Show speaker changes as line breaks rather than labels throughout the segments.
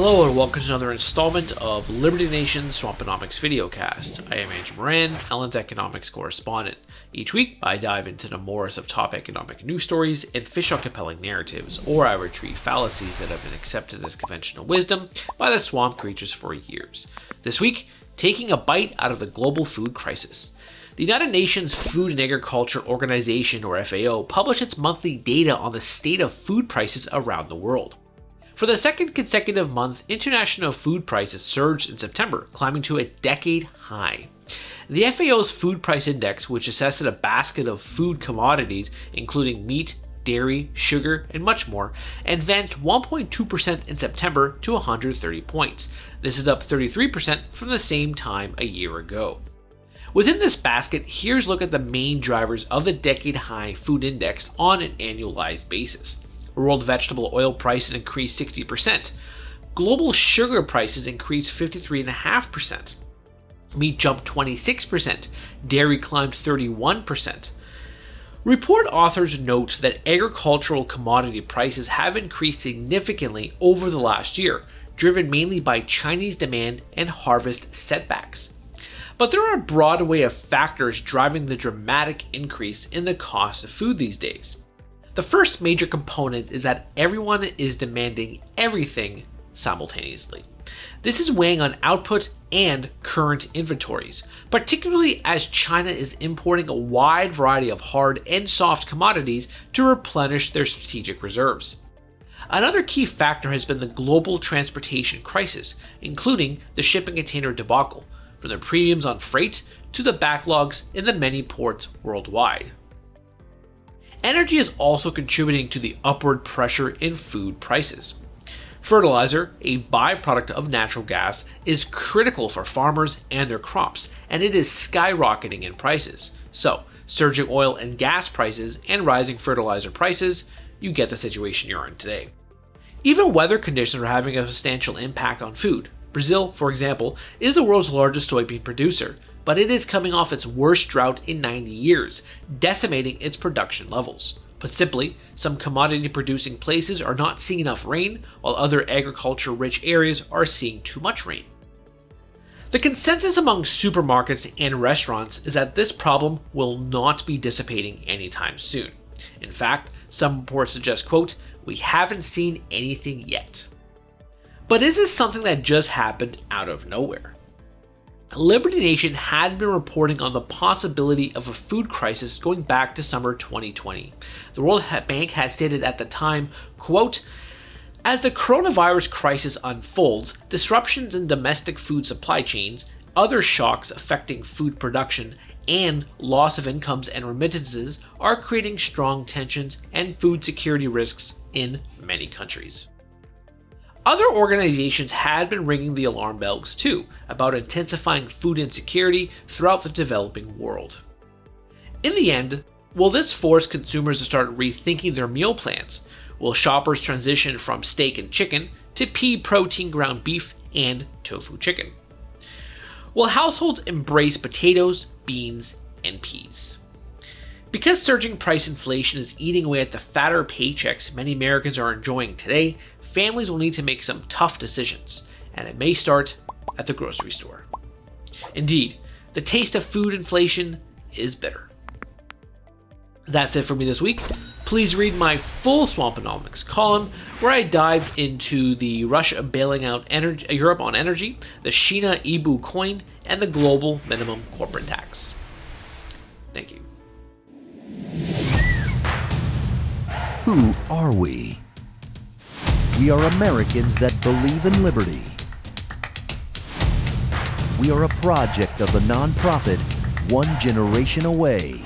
Hello and welcome to another installment of Liberty Nation's Swamponomics videocast. I am Andrew Moran, Ellen's economics correspondent. Each week, I dive into the morass of top economic news stories and fish out compelling narratives, or I retrieve fallacies that have been accepted as conventional wisdom by the swamp creatures for years. This week, taking a bite out of the global food crisis. The United Nations Food and Agriculture Organization, or FAO, published its monthly data on the state of food prices around the world. For the second consecutive month, international food prices surged in September, climbing to a decade high. The FAO's Food Price Index, which assesses a basket of food commodities, including meat, dairy, sugar, and much more, advanced 1.2% in September to 130 points. This is up 33% from the same time a year ago. Within this basket, here's a look at the main drivers of the decade-high food index on an annualized basis. World vegetable oil prices increased 60%. Global sugar prices increased 53.5%. Meat jumped 26%. Dairy climbed 31%. Report authors note that agricultural commodity prices have increased significantly over the last year, driven mainly by Chinese demand and harvest setbacks. But there are a broad array of factors driving the dramatic increase in the cost of food these days. The first major component is that everyone is demanding everything simultaneously. This is weighing on output and current inventories, particularly as China is importing a wide variety of hard and soft commodities to replenish their strategic reserves. Another key factor has been the global transportation crisis, including the shipping container debacle, from the premiums on freight to the backlogs in the many ports worldwide. Energy is also contributing to the upward pressure in food prices. Fertilizer, a byproduct of natural gas, is critical for farmers and their crops, and it is skyrocketing in prices. So, surging oil and gas prices and rising fertilizer prices, you get the situation you're in today. Even weather conditions are having a substantial impact on food. Brazil, for example, is the world's largest soybean producer, but it is coming off its worst drought in 90 years, decimating its production levels. Put simply, some commodity-producing places are not seeing enough rain, while other agriculture-rich areas are seeing too much rain. The consensus among supermarkets and restaurants is that this problem will not be dissipating anytime soon. In fact, some reports suggest, quote, "We haven't seen anything yet." But is this something that just happened out of nowhere? Liberty Nation had been reporting on the possibility of a food crisis going back to summer 2020. The World Bank had stated at the time, quote, "As the coronavirus crisis unfolds, disruptions in domestic food supply chains, other shocks affecting food production, and loss of incomes and remittances are creating strong tensions and food security risks in many countries." Other organizations had been ringing the alarm bells too about intensifying food insecurity throughout the developing world. In the end, will this force consumers to start rethinking their meal plans? Will shoppers transition from steak and chicken to pea protein ground beef and tofu chicken? Will households embrace potatoes, beans, and peas? Because surging price inflation is eating away at the fatter paychecks many Americans are enjoying today, families will need to make some tough decisions, and it may start at the grocery store. Indeed, the taste of food inflation is bitter. That's it for me this week. Please read my full Swamponomics column, where I dive into the Russia bailing out Europe on energy, the China Ibu coin, and the global minimum corporate tax. Thank you.
Who are we? We are Americans that believe in liberty. We are a project of the nonprofit One Generation Away.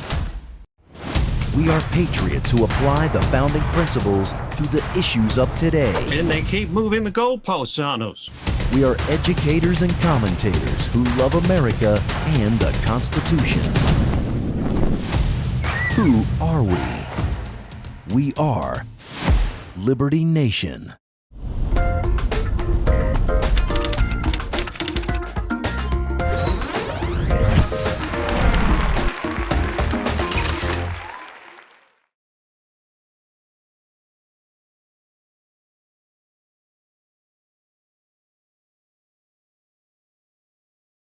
We are patriots who apply the founding principles to the issues of today.
And they keep moving the goalposts on us.
We are educators and commentators who love America and the Constitution. Who are we? We are Liberty Nation.